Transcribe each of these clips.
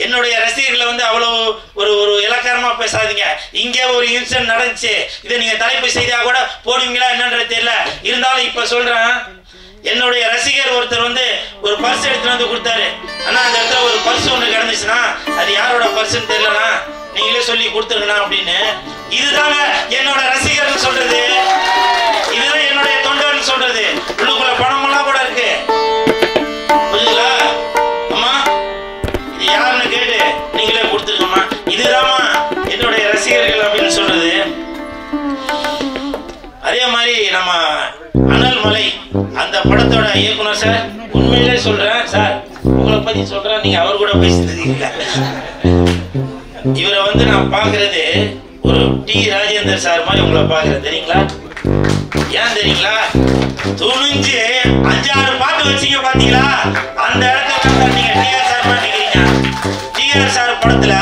என்னுடைய ரசிகர்களை வந்து அவ்வளோ ஒரு ஒரு இலக்காரமாக பேசாதீங்க. இங்கே ஒரு இன்சிடென்ட் நடந்துச்சு, இதை நீங்கள் தலைப்பு செய்தியாக கூட போடுவீங்களா என்னன்றது தெரியல. இருந்தாலும் இப்போ சொல்கிறேன், என்னுடைய ரசிகர் ஒருத்தர் வந்து ஒரு பர்ஸ் எடுத்துட்டு வந்து கொடுத்தாரு. ஆனால் அந்த இடத்துல ஒரு பர்ஸ் ஒன்று கிடந்துச்சுன்னா அது யாரோட பர்ஸ்ன்னு தெரியலனா நீங்களே சொல்லி கொடுத்துருங்கண்ணா அப்படின்னு. இதுதாங்க என்னோட ரசிகர்னு சொல்றது, இதுதான் என்னுடைய தொண்டர்னு சொல்றது. உள்ளுக்குள்ள பணமெல்லாம் கூட இருக்கு, புரியுதுங்களா? அம்மா இது யாருன்னு கேட்டு நீங்களே கொடுத்துருக்கம்மா. இதுதாம்மா என்னுடைய ரசிகர்கள் அப்படின்னு சொல்றது. அதே மாதிரி நம்ம அனல் மலை அந்த படத்தோட இயக்குனர் சார், உண்மையிலே சொல்றேன் சார், உங்களை பத்தி சொல்றேன், நீங்க அவர் கூட பேசினது இல்லை. இவரை வந்து நான் பாக்குறது ஒரு டி ராஜேந்தர் சார் மாதிரி உங்களை பாக்குறேன், தெரியுங்களா? ஏன் தெரியுங்களா? துணிஞ்சு 5-6 பாட்டு வச்சீங்க பாத்தீங்களா, அந்த இடத்துல நீங்க டிஆர் சார் மாதிரி நிக்கிறீங்க. டிஆர் சார் படத்துல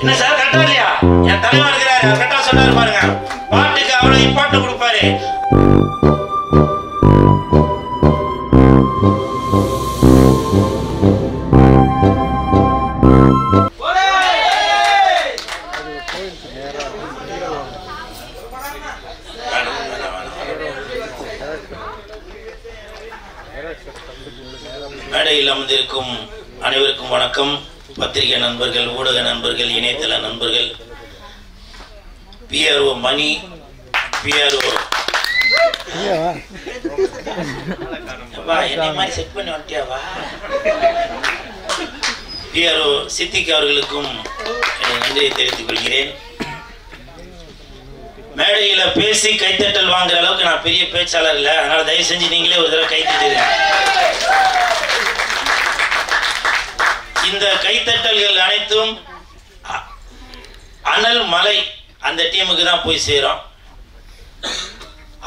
என்ன சார் கரெக்டா இல்லையா? என் தலைவர் இருக்கிறாரு, கரெக்டா சொன்னாரு பாருங்க. பாட்டுக்கு அவ்வளவு இம்பார்ட்டன்ட் கொடுப்பாரு. மேடையில் அமர்ந்திருக்கும் அனைவருக்கும் வணக்கம். பத்திரிகை நண்பர்கள், ஊடக நண்பர்கள், இணையதள நண்பர்கள், பிஆர்ஓ மணி, பிஆர்ஓ என்னை மாதிரி செட் பண்ணி வந்துட்டியாவா, பிஆர்ஓ சித்திக் அவர்களுக்கும் நன்றியை தெரிவித்துக் கொள்கிறேன். மேடையில பேசி கைத்தட்டல் வாங்குற அளவுக்கு நான் பெரிய பேச்சாளர் இல்லை, அதனால தயவு செஞ்சு நீங்களே ஒரு தடவை கைத்தட்டுங்க. இந்த கைத்தட்டல்கள் அனைத்தும் அனல் மலை அந்த டீமுக்கு தான் போய் சேரும்.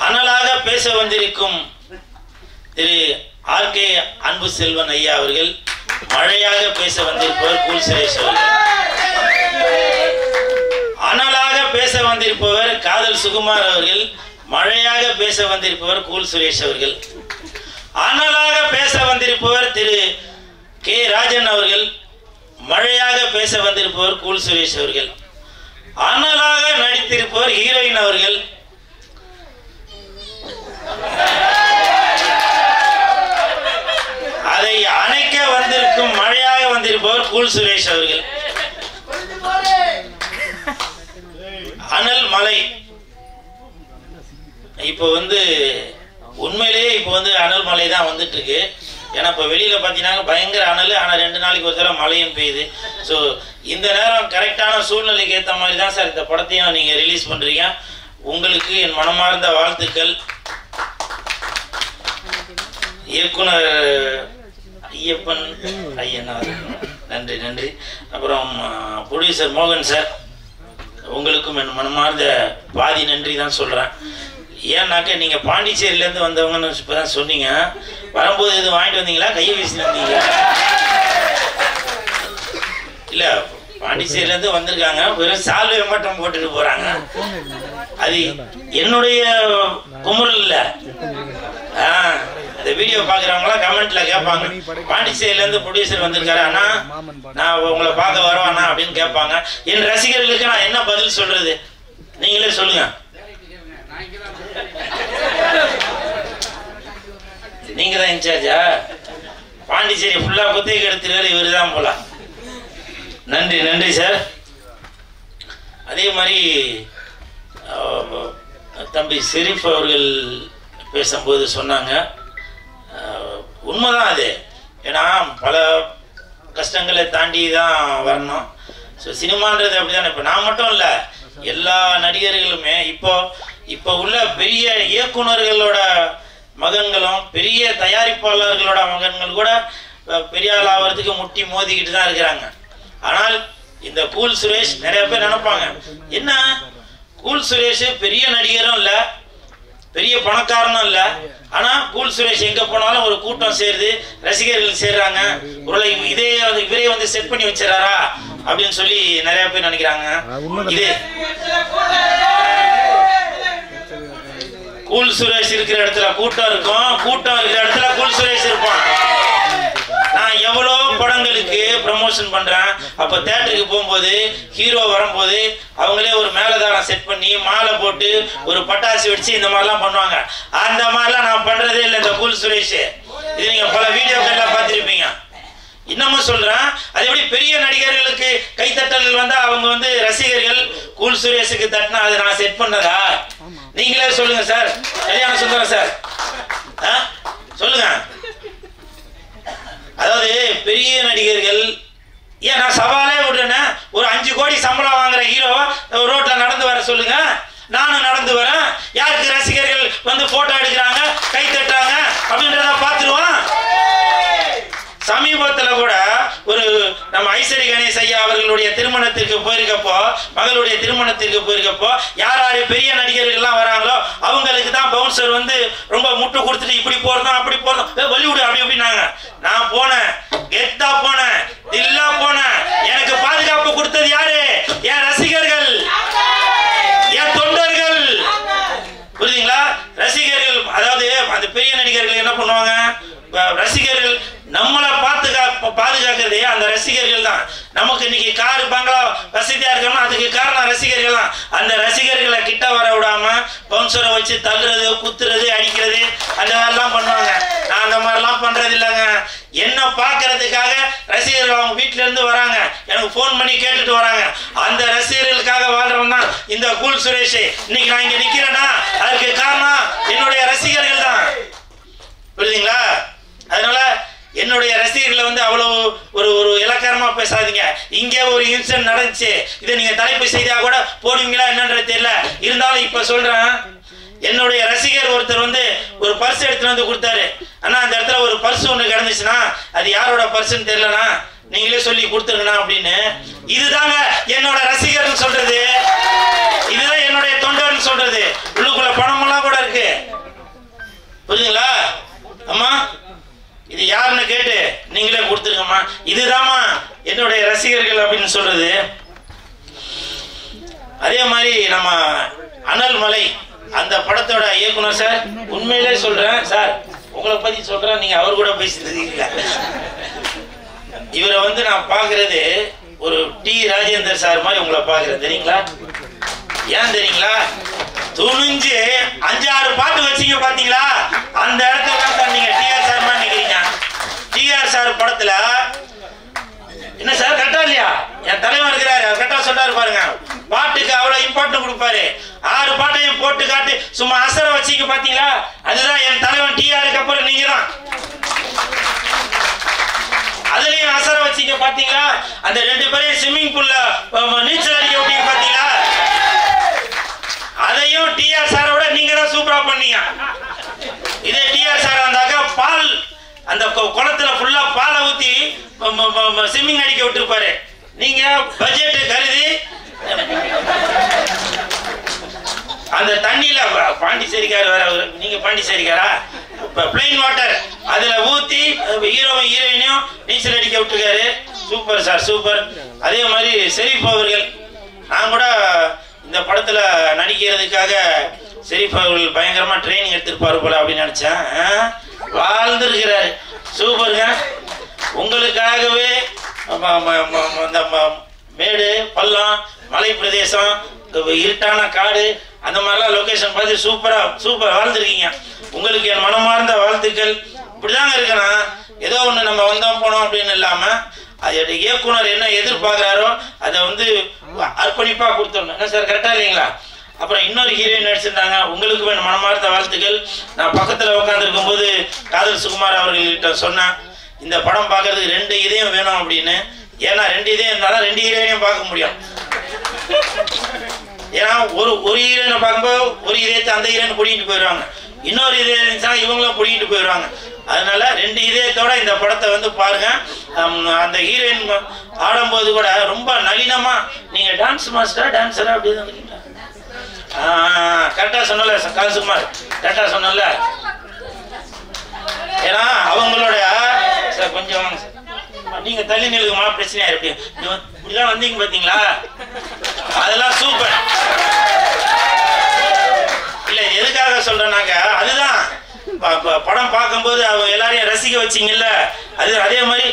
அனலாக பேச வந்திருக்கும் திரு ஆர்கே அன்பு செல்வன் ஐயா அவர்கள், மழையாக பேச வந்திருப்பவர் கூல் சுரேஷ் அவர்கள், அனலாக பேச வந்திருப்பவர் காதல் சுகுமார் அவர்கள், மழையாக பேச வந்திருப்பவர் கூல் சுரேஷ் அவர்கள், அனலாக பேச வந்திருப்பவர் திரு கே ராஜன் அவர்கள், மழையாக பேச வந்திருப்பவர் கூல் சுரேஷ் அவர்கள், அனலாக நடித்திருப்பவர் ஹீரோயின் அவர்கள், அதை அணைக்க வந்திருக்கும் மழையாக வந்திருப்பவர் கூல் சுரேஷ் அவர்கள். அனல் மலை இப்போ வந்து உண்மையிலேயே இப்போ வந்து அனல் மலை தான் வந்துட்டு இருக்கு. ஏன்னா இப்போ வெளியில் பார்த்தீங்கன்னா பயங்கர அனல், ஆனால் 2 நாளைக்கு ஒரு தடவை மழையும் பெய்யுது. ஸோ இந்த நேரம் கரெக்டான சூழ்நிலைக்கு ஏற்ற மாதிரி தான் சார் இந்த படத்தையும் நீங்கள் ரிலீஸ் பண்ணுறீங்க. உங்களுக்கு என் மனமார்ந்த வாழ்த்துக்கள். இயக்குனர் ஐயப்பன் ஐயனார் நன்றி நன்றி. அப்புறம் ப்ரொடியூசர் மோகன் சார், உங்களுக்கும் என் மனமார்ந்த பாதி நன்றி தான் சொல்கிறேன். ஏன்னாக்க நீங்கள் பாண்டிச்சேரியிலேருந்து வந்தவங்கன்னு இப்போ தான் சொன்னீங்க. வரும்போது எதுவும் வாங்கிட்டு வந்தீங்களா, கையை வீசிட்டு வந்தீங்களா? இல்லை, பாண்டிச்சேரியிலேருந்து வந்திருக்காங்க, வெறும் சால்வை மட்டும் போட்டுட்டு போகிறாங்க. அது என்னுடைய குமுறல் இல்லை. இந்த வீடியோ பார்க்குறவங்களாம் கமெண்ட்டில் கேட்பாங்க, பாண்டிச்சேரியிலேருந்து ப்ரொடியூசர் வந்திருக்காரு அண்ணா, நான் உங்களை பார்க்க வருவாண்ணா அப்படின்னு கேட்பாங்க. என் ரசிகர்களுக்கு நான் என்ன பதில் சொல்கிறது, நீங்களே சொல்லுங்கள். நீங்க தான் இன்சார்ஜா? பாண்டிச்சேரி ஃபுல்லா குத்தகைக்கு எடுத்துருக்காரு இவரு தான் போல. நன்றி நன்றி சார். அதே மாதிரி தம்பி ஷெரீஃப் அவர்கள் பேசும்போது சொன்னாங்க, உண்மைதான் அது. ஏன்னா பல கஷ்டங்களை தாண்டி தான் வரணும். ஸோ சினிமான்றது அப்படிதானே. இப்போ நான் மட்டும் இல்லை, எல்லா நடிகர்களுமே இப்போ உள்ள பெரிய இயக்குநர்களோட மகன்களும் பெரிய தயாரிப்பாளர்களோட மகன்கள் கூட பெரிய ஆள் ஆகிறதுக்கு முட்டி மோதிக்கிட்டு தான் இருக்கிறாங்க. ஆனால் இந்த கூல் சுரேஷ் நிறைய பேர் நினைப்பாங்க, என்ன கூல் சுரேஷ் பெரிய நடிகரும் இல்லை, பெரிய பணக்காரனும் இல்லை, ஆனால் கூல் சுரேஷ் எங்கே போனாலும் ஒரு கூட்டம் சேருது, ரசிகர்கள் சேர்றாங்க, ஒரு இவரே வந்து செட் பண்ணி வச்சிடறாரா அப்படின்னு சொல்லி நிறைய பேர் நினைக்கிறாங்க. இது கூல் சுரேஷ் இருக்கிற இடத்துல கூட்டம் இருக்கும், கூட்டம் இருக்கிற இடத்துல கூல் சுரேஷ் இருப்பான். நான் எவ்வளோ படங்களுக்கு ப்ரமோஷன் பண்றேன். அப்ப தியேட்டருக்கு போகும்போது ஹீரோ வரும்போது அவங்களே ஒரு மேலதாரம் செட் பண்ணி மாலை போட்டு ஒரு பட்டாசு வெடிச்சு இந்த மாதிரிலாம் பண்ணுவாங்க. அந்த மாதிரிலாம் நான் பண்றதே இல்லை இந்த கூல் சுரேஷ். இது நீங்க பல வீடியோக்கள்லாம் பார்த்துருப்பீங்க. இன்னமும் சொல்றேன், அது எப்படி பெரிய நடிகர்களுக்கு கைத்தட்டல்கள் வந்தா அவங்க வந்து ரசிகர்கள் கூல் சுரேஷுக்கு தட்டினா அதை நான் செட் பண்ணதா? நீங்களே சொல்லுங்க சார். கல்யாண சுந்தரம் சார் சொல்லுங்க. அதாவது பெரிய நடிகர்கள் ஏன் நான் சவாலே விடுறேன்னா, ஒரு 5 கோடி சம்பளம் வாங்குற ஹீரோவா ரோட்ல நடந்து வர சொல்லுங்க, நானும் நடந்து வரேன். யாருக்கு ரசிகர்கள் வந்து போட்டோ எடுக்கிறாங்க கை தட்டுறாங்க அப்படின்றத பார்த்துருவான். சமீபத்தில் கூட ஒரு நம்ம ஐஸ்வரி கணேஷ் ஐயா அவர்களுடைய திருமணத்திற்கு போயிருக்கப்போ, மகளுடைய திருமணத்திற்கு போயிருக்கப்போ யார் யார் பெரிய நடிகர்கள்லாம் வராங்களோ அவங்களுக்கு தான் பவுன்சர் வந்து ரொம்ப முட்டு கொடுத்துட்டு இப்படி போறதும் அப்படி போறதும் வலிவிடு அப்படி அப்படின்னாங்க. நான் போனேன், கெத்தா போனேன், தில்லா போனேன். எனக்கு பாதுகாப்பு கொடுத்தது யாரு? என் ரசிகர்கள், என் தொண்டர்கள். புரியுதுங்களா? ரசிகர்கள், அதாவது அந்த பெரிய நடிகர்கள் என்ன பண்ணுவாங்க, ரசிகர்கள் நம்மளை பாதுகாக்கிறதே அந்த ரசிகர்கள் தான். நமக்கு இன்னைக்கு காரு பங்களா வசதியா இருக்கணும், அதுக்கு காரணம் ரசிகர்கள் தான். அந்த ரசிகர்களை கிட்ட வர விடாம பவுன்சரை வச்சு தள்ளுறது, குத்துறது, அடிக்கிறது அந்த மாதிரிலாம் பண்ணுவாங்க. நான் அந்த மாதிரிலாம் பண்றது இல்லைங்க. என்ன பார்க்கறதுக்காக ரசிகர்கள் அவங்க வீட்டுல இருந்து வராங்க, எனக்கு போன் பண்ணி கேட்டுட்டு வராங்க. அந்த ரசிகர்களுக்காக வாழ்றவன் தான் இந்த கூல் சுரேஷ். இன்னைக்கு நான் இங்க நிக்கிறேன்னா அதுக்கு காரணம் என்னுடைய ரசிகர்கள் தான். புரியுதுங்களா? அதனால என்னுடைய ரசிகர்களை வந்து அவ்வளவு ஒரு இலக்காரமா பேசாதீங்க. இங்கே ஒரு இன்சிடென்ட் நடந்துச்சு, இதை நீங்க தலைப்பு செய்தா கூட போடுவீங்களா என்னன்றது தெரியல. இருந்தாலும் இப்ப சொல்றேன், என்னுடைய ரசிகர் ஒருத்தர் வந்து ஒரு பர்ஸ் எடுத்துட்டு வந்து கொடுத்தாரு. ஆனா அந்த இடத்துல ஒரு பர்ஸ் ஒண்ணு கிடந்துச்சுன்னா அது யாரோட பர்ஸ்ன்னு தெரியலனா நீங்களே சொல்லி கொடுத்துருங்கண்ணா அப்படின்னு. இதுதாங்க என்னோட ரசிகர்னு சொல்றது, இதுதான் என்னுடைய தொண்டர்னு சொல்றது. உள்ளுக்குள்ள பணமெல்லாம் கூட இருக்கு. புரியுதுங்களா? அம்மா இது யாருன்னு கேட்டு நீங்களே கொடுத்துருங்கம்மா. இதுதாம்மா என்னுடைய ரசிகர்கள் அப்படின்னு சொல்றது. அதே மாதிரி நம்ம அனல் மலை அந்த படத்தோட இயக்குனர் சார், உண்மையிலே சொல்றேன் சார், உங்களை பத்தி சொல்றேன், நீங்க அவர் கூட பேசிட்டு இவரை வந்து நான் பாக்குறது ஒரு டி ராஜேந்தர் சார் மாதிரி உங்களை பாக்குறேன். தெரியுங்களா? ஏன் தெரியுங்களா? துணிஞ்சு 5-6 பாட்டு வச்சீங்க பாத்தீங்களா, அந்த இடத்துல தான் நீங்க டிஆர் சார் மாதிரி நிக்கிறீங்க. டிஆர் சார் படத்துல என்ன சார் கரெக்டா இல்லையா? என் தலைவர் இருக்கிறாரு, கரெக்டா சொல்றாரு பாருங்க. பாட்டுக்கு அவ்வளவு இம்பார்ட்டன்ட் கொடுப்பாரு. 6 பாட்டையும் போட்டு காட்டு சும்மா அசர வச்சீங்க பாத்தீங்களா, அதுதான் என் தலைவன் டிஆருக்கு அப்புறம் நீங்க தான். அதுலயும் அசர வச்சீங்க பாத்தீங்களா, அந்த 2 பேரையும் ஸ்விம்மிங் பூல்ல நீச்சல் அடிக்க விட்டீங்க பாத்தீங்களா, அதையும் டிஆர் சாரோட நீங்க தான் சூப்பரா பண்ணீங்க. இதே டிஆர் சார் வந்தாக்கா பால் அந்த குளத்துல ஃபுல்லா பாலை ஊத்தி ஸ்விம்மிங் அடிக்க விட்டுருப்பாரு. நீங்க பட்ஜெட் கருதி அந்த தண்ணியில பாண்டிச்சேரிக்கார வேற, நீங்க பாண்டிச்சேரிக்காரா, பிளைன் வாட்டர் அதுல ஊத்தி ஹீரோவும் ஹீரோயினையும் நீச்சல் அடிக்க விட்டுருக்காரு. Super sir, super. அதே மாதிரி ஷெரீப் அவர்கள், நான் கூட இந்த படத்துல நடிக்கிறதுக்காக ஷெரீப் அவர்கள் பயங்கரமா ட்ரைனிங் எடுத்திருப்பாரு போல அப்படின்னு நினைச்சேன். வாழ்ந்துருக்கிறாரு. சூப்பருங்க. உங்களுக்காகவே மேடு பள்ளம் மலை பிரதேசம் இருட்டான காடு அந்த மாதிரிலாம் லொகேஷன் பார்த்து சூப்பர் வாழ்ந்துருக்கீங்க. உங்களுக்கு என் மனமார்ந்த வாழ்த்துக்கள். இப்படிதாங்க இருக்கணும். ஏதோ ஒண்ணு நம்ம வந்தோம் போனோம் அப்படின்னு இல்லாம அதோட இயக்குனர் என்ன எதிர்பார்க்கிறாரோ அதை வந்து அர்ப்பணிப்பா கொடுத்தோம். என்ன சார் கரெக்டா இல்லைங்களா? அப்புறம் இன்னொரு ஹீரோயின் நடிச்சிருந்தாங்க, உங்களுக்கு வேணும் மனமார்ந்த வாழ்த்துக்கள். நான் பக்கத்துல உட்கார்ந்து இருக்கும் போது காதல் சுகுமார் அவர்கள்கிட்ட சொன்னேன், இந்த படம் பார்க்கறதுக்கு 2 இதயம் வேணும் அப்படின்னு. ஏன்னா 2 இதயம் இருந்தாலும் 2 ஹீரோயினையும் பார்க்க முடியும். ஏன்னா ஒரு ஹீரோயினை பார்க்கும்போது ஒரு இதயத்தை அந்த ஹீரோயின் பிடிக்கிட்டு போயிடுவாங்க, இன்னொரு இதயம் இருந்துச்சுன்னா இவங்களும் பிடிக்கிட்டு போயிடுவாங்க. அதனால 2 இதயத்தோட இந்த படத்தை வந்து பாருங்க. அந்த ஹீரோயின் ஆடும்போது கூட ரொம்ப நளினமா, நீங்க டான்ஸ் மாஸ்டரா டான்ஸரா அப்படின்னு கரெக்டா சொன்னல காசுகுமார், கரெக்டா சொன்னல. ஏன்னா அவங்களோட கொஞ்சம் நீங்க தள்ளி நிலுக்குமா பிரச்சனையா இருக்கு, இப்படிலாம் வந்தீங்க பாத்தீங்களா, அதெல்லாம் சூப்பர். இல்ல எதுக்காக சொல்றேன்னாக்க, அதுதான் படம் பார்க்கும்போது அவங்க எல்லாரையும் ரசிக்க வச்சிங்கல்ல, அது அதே மாதிரி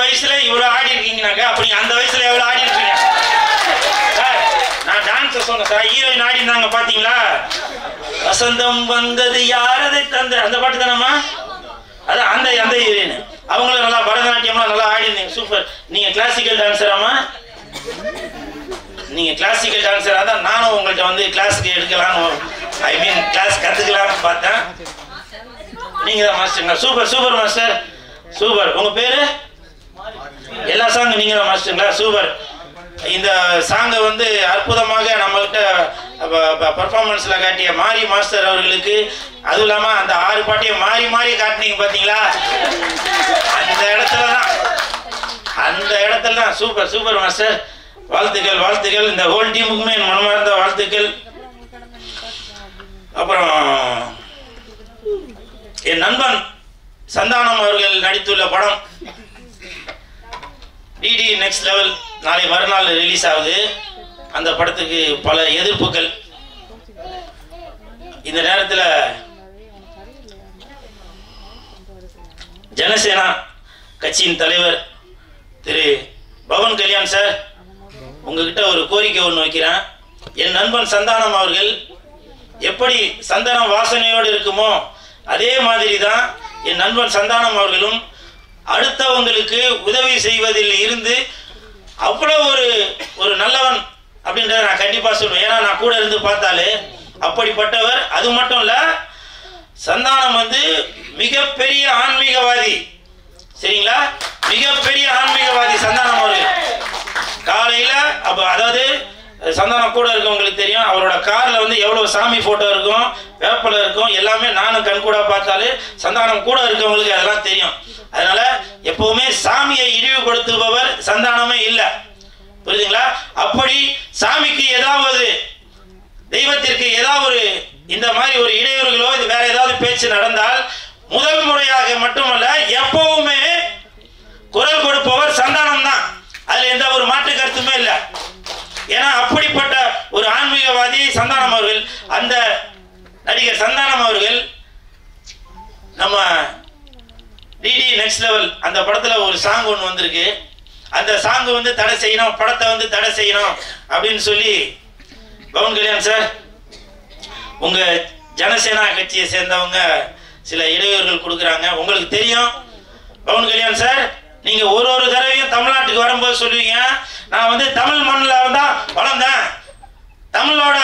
வயசுல இவ்வளவு ஆடி இருக்கீங்கனாக்கா அப்படி அந்த வயசுல எவ்வளவு ஆடி இருக்கீங்க சார்? நான் டான்ஸ் சொன்னேன் சார். ஹீரோயின் ஆடி இருந்தாங்க பாத்தீங்களா? வசந்தம் வந்தது யாரதை தந்த அந்த பாட்டு தானம்மா? அதான் அந்த அந்த ஹீரோயின். அவங்களும் நல்லா பரதநாட்டியம்லாம் நல்லா ஆடி இருந்தீங்க. சூப்பர். நீங்க கிளாசிக்கல் டான்ஸராமா? நீங்க கிளாசிக்கல் டான்ஸர். அதான் நானும் உங்கள்கிட்ட வந்து கிளாஸுக்கு எடுக்கலான்னு, ஐ மீன் கிளாஸ் கத்துக்கலாம்னு பார்த்தேன். நீங்க தான் மாஸ்டருங்களா? Super super master, super. உங்க பேரு? எல்லா சாங்கும் நீங்க தான் மாஸ்டருங்களா? சூப்பர். இந்த சாங்கை வந்து அற்புதமாக நம்மகிட்ட பர்ஃபார்மன்ஸ்ல காட்டிய மாரி மாஸ்டர் அவர்களுக்கு, அதுவும் இல்லாம அந்த 6 பாட்டையும் மாறி மாறி காட்டினீங்க பாத்தீங்களா? அந்த இடத்துல தான் சூப்பர் சூப்பர் மாஸ்டர். வாழ்த்துக்கள் வாழ்த்துக்கள். இந்த ஹோல் டீமுக்குமே என் மனமார்ந்த வாழ்த்துக்கள். அப்புறம் என் நண்பன் சந்தானம் அவர்கள் நடித்துள்ள படம் டிடி நெக்ஸ்ட் லெவல் நாளை மறுநாள் ரிலீஸ் ஆகுது. அந்த படத்துக்கு பல எதிர்ப்புகள். இந்த நேரத்தில் ஜனசேனா கட்சியின் தலைவர் திரு பவன் கல்யாண் சார், உங்ககிட்ட ஒரு கோரிக்கை ஒன்று வைக்கிறேன். என் நண்பன் சந்தானம் அவர்கள் எப்படி சந்தனம் வாசனையோடு இருக்குமோ அதே மாதிரி தான் என் நண்பன் சந்தானம் அவர்களும் அடுத்தவங்களுக்கு உதவி செய்வதில் இருந்து அவ்வளவு ஒரு நல்லவன் அப்படின்றத நான் கண்டிப்பா சொல்லுவேன். ஏன்னா நான் கூட இருந்து பார்த்தாலே அப்படிப்பட்டவர். அது மட்டும் இல்ல, சந்தானம் வந்து மிகப்பெரிய ஆன்மீகவாதி. சரிங்களா? மிகப்பெரிய ஆன்மீகவாதி சந்தானம் அவர்கள். காலையில அப்ப அதாவது சந்தானம் கூட இருக்கவங்களுக்கு தெரியும், அவரோட கார்ல வந்து எவ்வளவு சாமி போட்டோ இருக்கும், வேப்பல இருக்கும், எல்லாமே நானும் கண் கூட பார்த்தாலே சந்தானம் கூட இருக்கவங்களுக்கு அதெல்லாம் தெரியும். அதனால எப்பவுமே சாமியை இழிவுபடுத்துபவர் சந்தானமே இல்லை. புரியுதுங்களா? அப்படி சாமிக்கு ஏதாவது தெய்வத்திற்கு ஏதாவது இந்த மாதிரி ஒரு இடையூறுகளோ இது வேற ஏதாவது பேச்சு நடந்தால் முதல் முறையாக மட்டுமல்ல எப்பவுமே குரல் கொடுப்பவர் சந்தானம் தான். அதுல எந்த ஒரு மாற்று கருத்துமே இல்லை. ஏன்னா அப்படிப்பட்ட ஒரு ஆன்மீகவாதி சந்தானம் அவர்கள். அந்த நடிகர் சந்தானம் அவர்கள் நம்ம டிடி நெக்ஸ்ட் லெவல் அந்த படத்துல ஒரு சாங் ஒன்று வந்திருக்கு. அந்த சாங் வந்து தடை செய்யணும், படத்தை வந்து தடை செய்யணும் அப்படின்னு சொல்லி பவன் கல்யாண் சார், உங்க ஜனசேனா கட்சியை சேர்ந்தவங்க சில இடையூறுகள் கொடுக்குறாங்க. உங்களுக்கு தெரியும் பவன் கல்யாண் சார், நீங்க ஒரு தடவையும் தமிழ்நாட்டுக்கு வரும்போது சொல்லுவீங்க, நான் வந்து தமிழ் மண்ணில் தான் வளர்ந்தேன், தமிழோட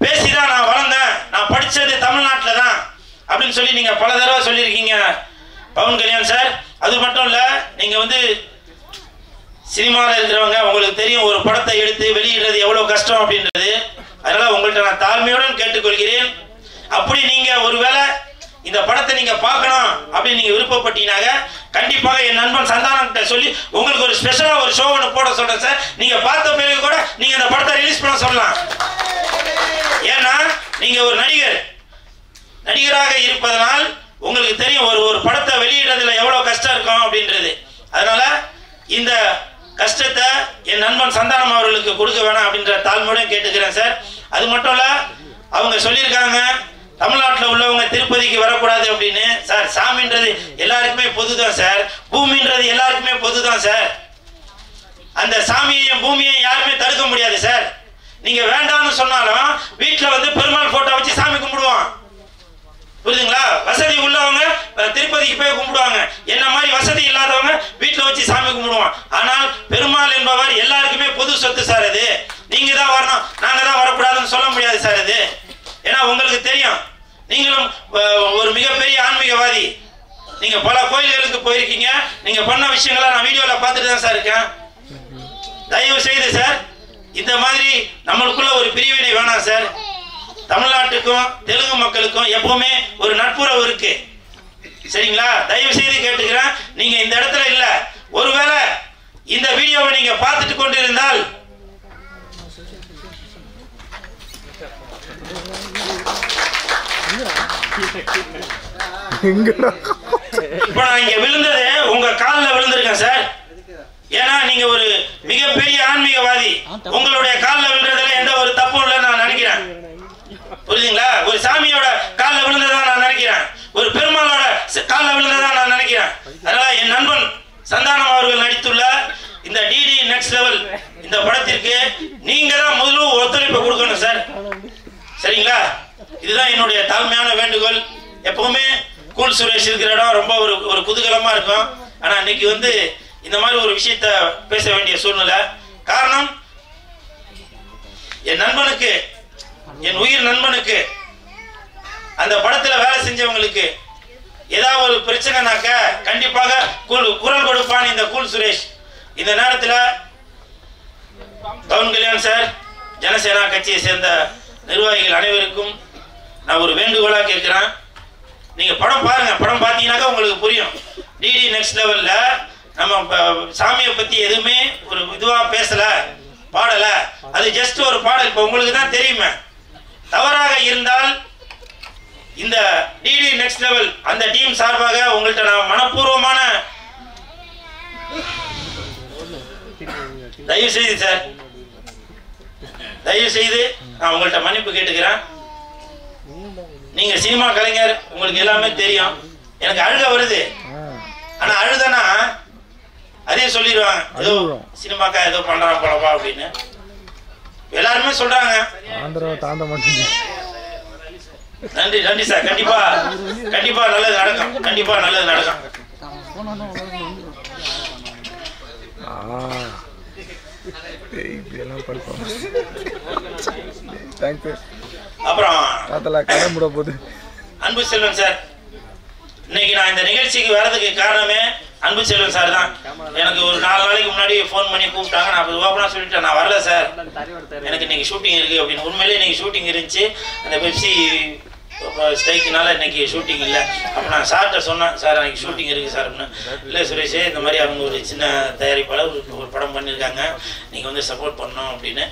பேசிதான் நான் வளர்ந்தேன், நான் படிச்சது தமிழ்நாட்டில் தான் அப்படின்னு சொல்லி நீங்க பல தடவை சொல்லியிருக்கீங்க பவன் கல்யாண் சார். அது மட்டும் இல்ல, நீங்க வந்து சினிமாவில் இருக்கிறவங்க, உங்களுக்கு தெரியும் ஒரு படத்தை எடுத்து வெளியிடுறது எவ்வளவு கஷ்டம் அப்படின்றது. அதனால உங்கள்கிட்ட நான் தாழ்மையுடன் கேட்டுக்கொள்கிறேன். அப்படி நீங்க ஒருவேளை இந்த படத்தை நீங்க பார்க்கணும் அப்படின்னு நீங்க விருப்பப்பட்டீங்கன்னாக கண்டிப்பாக என் நண்பன் சந்தானம் கிட்ட சொல்லி உங்களுக்கு ஒரு ஸ்பெஷலா ஒரு ஷோ ஒன்று போட சொல்றேன் சார். நீங்க பார்த்த பிறகு கூட நீங்க இந்த படத்தை ரிலீஸ் பண்ண சொல்லலாம். ஏன்னா நீங்க ஒரு நடிகராக இருப்பதனால் உங்களுக்கு தெரியும் ஒரு படத்தை வெளியிடுறதுல எவ்வளவு கஷ்டம் இருக்கும் அப்படின்றது. அதனால இந்த கஷ்டத்தை என் நண்பன் சந்தானம் அவர்களுக்கு கொடுக்க வேணாம் அப்படின்ற தாழ்மையுடன் கேட்டுக்கிறேன் சார். அது மட்டும் இல்ல, அவங்க சொல்லியிருக்காங்க தமிழ்நாட்டில் உள்ளவங்க திருப்பதிக்கு வரக்கூடாது அப்படின்னு. சார், சாமின்றது எல்லாருக்குமே பொதுதான் சார், பூமின்றது எல்லாருக்குமே பொதுதான் சார். அந்த சாமியையும் பூமியையும் யாருமே தடுக்க முடியாது சார். நீங்க வேண்டாம்னு சொன்னாலும் வீட்டில் வந்து பெருமாள் போட்டோ வச்சு சாமி கும்பிடுவான். புரியுதுங்களா? வசதி உள்ளவங்க திருப்பதிக்கு போய் கும்பிடுவாங்க, என்ன மாதிரி வசதி இல்லாதவங்க வீட்டில் வச்சு சாமி கும்பிடுவான். ஆனால் பெருமாள் என்பவர் எல்லாருக்குமே பொது சொத்து சார். அது நீங்க தான் வரணும், நாங்க தான் வரக்கூடாதுன்னு சொல்ல முடியாது சார். அது ஏன்னா உங்களுக்கு தெரியும், நீங்களும் ஒரு மிகப்பெரிய ஆன்மீகவாதி. நீங்க பல கோயில்களுக்கு போயிருக்கீங்க, நீங்க பண்ண விஷயங்களை நான் வீடியோல பார்த்துட்டு தான் சார் இருக்கேன். தயவு செய்து சார், இந்த மாதிரி நம்மளுக்குள்ள ஒரு பிரிவினை வேணாம் சார். தமிழ்நாட்டுக்கும் தெலுங்கு மக்களுக்கும் எப்பவுமே ஒரு நட்புறவு இருக்கு. சரிங்களா? தயவு செய்து கேட்டுக்கிறேன், நீங்க இந்த இடத்துல இல்ல, ஒருவேளை இந்த வீடியோவை நீங்க பார்த்துட்டு கொண்டிருந்தால் இப்ப நான் இங்க விழுந்தது உங்க காலில் விழுந்திருக்கேன் சார். ஏன்னா நீங்க ஒரு மிகப்பெரிய ஆன்மீகவாதி, உங்களுடைய காலில் விழுறதுல எந்த ஒரு தப்பும் இல்லை நான் நினைக்கிறேன். புரியுதுங்களா? ஒரு சாமியோட காலில் விழுந்ததா நான் நினைக்கிறேன், ஒரு பெருமாளோட காலில் விழுந்ததா நான் நினைக்கிறேன். அதனால என் நண்பன் சந்தானம் அவர்கள் நெக்ஸ்ட் லெவல் இந்த படத்திற்கு நீங்க தான் முதல்ல ஒத்துழைப்பு கொடுக்கணும் சார். சரிங்களா? இதுதான் என்னுடைய தாழ்மையான வேண்டுகோள். எப்பவுமே கூல் சுரேஷ் இருக்கிற இடம் ரொம்ப ஒரு குதூகலமா இருக்கும். ஆனா இன்னைக்கு வந்து இந்த மாதிரி ஒரு விஷயத்த பேச வேண்டிய சூழ்நிலை. காரணம், என் நண்பனுக்கு, என் உயிர் நண்பனுக்கு, அந்த படத்துல வேலை செஞ்சவங்களுக்கு ஏதாவது ஒரு பிரச்சனைனாக்க கண்டிப்பாக குரல் கொடுப்பான் இந்த கூல் சுரேஷ். இந்த நேரத்தில் பவன் கல்யாண் சார், ஜனசேனா கட்சியை சேர்ந்த நிர்வாகிகள் அனைவருக்கும் நான் ஒரு வேண்டுகோளா கேட்கிறேன். நீங்க படம் பாருங்க. படம் பார்த்தீங்கன்னாக்கா உங்களுக்கு புரியும். டிடி நெக்ஸ்ட் லெவல்ல நம்ம சாமியை பத்தி எதுவுமே ஒரு இதுவா பேசல, பாடல. அது ஜஸ்ட் ஒரு பாடல். இப்ப உங்களுக்கு தான் தெரியுமே. தவறாக இருந்தால் இந்த டிடி நெக்ஸ்ட் லெவல் அந்த டீம் சார்பாக உங்கள்கிட்ட நான் மனப்பூர்வமான தயவு செய்து சார், தயவு செய்து நான் உங்கள்கிட்ட மன்னிப்பு கேட்டுக்கிறேன். நீங்க சினிமா கலைஞர், உங்களுக்கு எல்லாமே தெரியும். எனக்கு அழுக வருது. ஆனா அழுதனா அதே சொல்லிடுவாங்க, ஏதோ சினிமாக்கா ஏதோ பண்றான் போலப்பா அப்படின்னு எல்லாருமே சொல்றாங்க. நன்றி நன்றி சார். கண்டிப்பா கண்டிப்பா நல்லது நடக்கும். கண்டிப்பா நல்லது நடக்கும். அப்புறம் அன்பு செல்வன் சார், இன்னைக்கு நான் இந்த நிகழ்ச்சிக்கு வர்றதுக்கு காரணமே அன்பு செல்வன் சார் தான். எனக்கு ஒரு 4 நாளைக்கு முன்னாடி ஃபோன் பண்ணி கூப்பிட்டாங்க. நான் ஓப்பனா சொல்லிட்டேன், நான் வரல சார், எனக்கு இன்னைக்கு ஷூட்டிங் இருக்கு அப்படின்னு. உண்மையிலேயே இன்னைக்கு ஷூட்டிங் இருந்துச்சு. அந்த பெப்சி ஸ்ட்ரைக்குனால இன்னைக்கு ஷூட்டிங் இல்லை. அப்போ நான் சார்கிட்ட சொன்னேன், சார் எனக்கு ஷூட்டிங் இருக்குது சார் அப்படின்னு. இல்லை சுரேஷே, இந்த மாதிரி அவங்க ஒரு சின்ன தயாரிப்பாளர் ஒரு படம் பண்ணியிருக்காங்க, நீங்கள் வந்து சப்போர்ட் பண்ணணும் அப்படின்னு.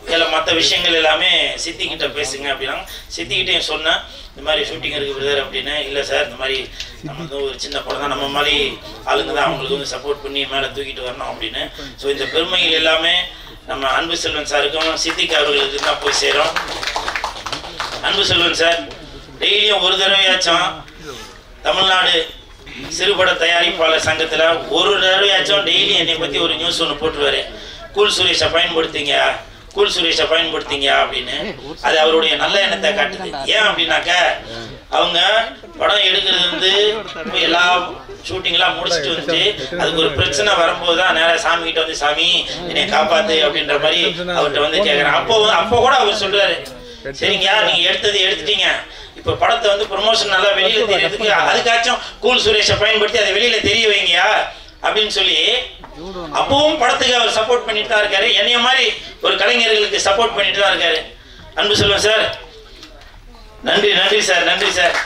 இதில் மற்ற விஷயங்கள் எல்லாமே சித்திக்கிட்ட பேசுங்க அப்படின்னா சித்திக்கிட்டையும் சொன்னேன், இந்த மாதிரி ஷூட்டிங் இருக்குது பிரதர் அப்படின்னு. இல்லை சார், இந்த மாதிரி நம்ம வந்து ஒரு சின்ன படம் தான், நம்ம மாதிரி ஆளுங்க தான் அவங்களுக்கு வந்து சப்போர்ட் பண்ணி மேலே தூக்கிட்டு வரணும் அப்படின்னு. ஸோ இந்த பெருமைகள் எல்லாமே நம்ம அன்பு செல்வன் சாருக்கும் சித்திக் அவர்களுக்கு தான் போய் சேரும். அன்பு செல்வன் சார் டெய்லியும் ஒரு தடவையாச்சும் தமிழ்நாடு சிறுபட தயாரிப்பாளர் சங்கத்தில் ஒரு தடவையாச்சும் டெய்லி என்னை பற்றி ஒரு நியூஸ் ஒன்று போட்டுருவாரு. கூல் சுரேஷை பயன்படுத்திங்க, கூல் சுரேஷை பயன்படுத்திங்க அப்படின்னு. அது அவருடைய நல்ல எண்ணத்தை காட்டுது. ஏன் அப்படின்னாக்க அவங்க படம் எடுக்கிறது வந்து எல்லா ஷூட்டிங்லாம் முடிச்சுட்டு வந்து அதுக்கு ஒரு பிரச்சனை வரும்போது தான் நேராக சாமி கிட்ட வந்து சாமி என்னை காப்பாத்து அப்படின்ற மாதிரி அவர்கிட்ட வந்து கேட்குறேன். அப்போ கூட அவர் சொல்றாரு, சரிங்க நீங்க எடுத்துட்டீங்க, இப்ப படத்தை வந்து ப்ரொமோஷன் நல்லா வெளியில தெரியறதுக்கு அதுக்காச்சும் கூல் சுரேஷை பயன்படுத்தி அதை வெளியில தெரிய வைங்கயா அப்படின்னு சொல்லி அப்பவும் படத்துக்கு அவர் சப்போர்ட் பண்ணிட்டு தான் இருக்காரு. என்னைய மாதிரி ஒரு கலைஞர்களுக்கு சப்போர்ட் பண்ணிட்டு தான் இருக்காரு. அன்பு செல்வன் சார், நன்றி நன்றி சார், நன்றி சார்.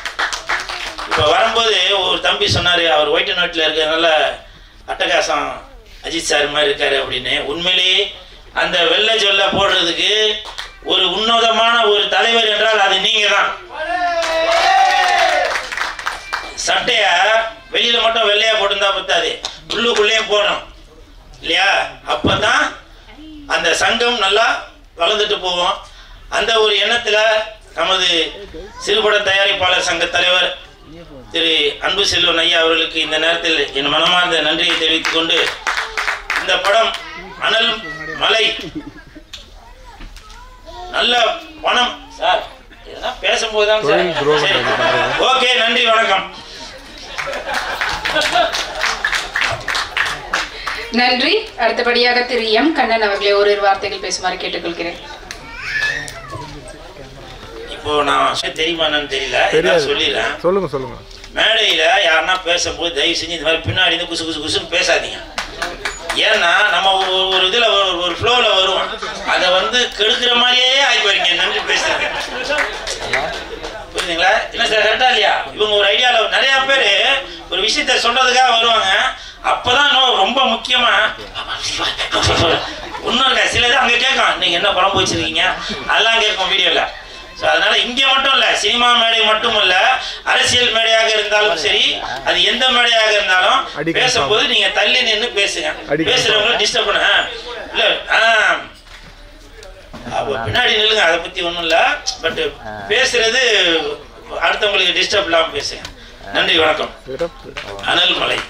இப்ப வரும்போது ஒரு தம்பி சொன்னாரு, அவர் ஒயிட் அண்ட் ஒயிட்ல இருக்கிறதுனால அட்டகாசம் அஜித் சார் மாதிரி இருக்காரு அப்படின்னு. உண்மையிலேயே அந்த வெள்ளை ஜொல்ல போடுறதுக்கு ஒரு உன்னதமான ஒரு தலைவர் என்றால் அது நீங்க தான். சட்டைய வெளியில மட்டும் வெள்ளையா போட்டுருந்தா பத்தாது, உள்ளுக்குள்ளேயும் போடணும் இல்லையா? அப்பதான் அந்த சங்கம் நல்லா வளர்ந்துட்டு போவோம். அந்த ஒரு எண்ணத்துல நமது சிறுபட தயாரிப்பாளர் சங்க தலைவர் திரு அன்பு செல்வன் ஐயா அவர்களுக்கு இந்த நேரத்தில் என் மனமார்ந்த நன்றியை தெரிவித்துக் கொண்டு, இந்த படம் அனல் மலை நல்ல பணம் சார், இதெல்லாம் பேசும்போதுதான் சார். ஓகே, நன்றி, வணக்கம். நன்றி. அடுத்தபடியாக திரு எம் கண்ணன் அவர்களை ஒரு வார்த்தைகள் பேசுமாறு கேட்டுக்கொள்கிறேன். இப்போ நான் தெரியுமான்னு தெரியல, சொல்லிடுறேன். சொல்லுங்க சொல்லுங்க. மேடையில யாருன்னா பேசும்போது தயவு செஞ்சு இந்த மாதிரி பின்னாடி இருந்து குசு குசு குசுன்னு பேசாதீங்க. ஏன்னா நம்ம ஒரு இதுல ஒரு ஃப்ளோல வருவோம், அதை வந்து கெடுக்கிற மாதிரியே ஆகி போறீங்க. நன்றி பேசுறேன், புரியுதுங்களா? என்ன சார், கரெக்டா இல்லையா? இவங்க ஒரு ஐடியால நிறைய பேரு ஒரு விஷயத்த சொல்றதுக்காக வருவாங்க. அப்பதான் ரொம்ப முக்கியமா ஒன்னும் இருக்கா, சிலது அங்க கேட்கும், நீங்க என்ன குழம்பு வச்சிருக்கீங்க அதெல்லாம் கேட்கும் வீடியோல. அதனால இங்க மட்டும் இல்ல, சினிமா மேடை மட்டும் இல்ல, அரசியல் மேடையாக இருந்தாலும் சரி, அது எந்த மேடையாக இருந்தாலும் பேசும்போது நீங்க தள்ளி நின்று பேசுங்க. பேசுறவங்க டிஸ்டர்ப் பண்ண இல்ல, பின்னாடி நில்லுங்க, அதை பத்தி ஒண்ணும் இல்ல. பட் பேசுறது அடுத்தவங்களுக்கு டிஸ்டர்ப் இல்லாம பேசுங்க. நன்றி, வணக்கம். அனல் மலை.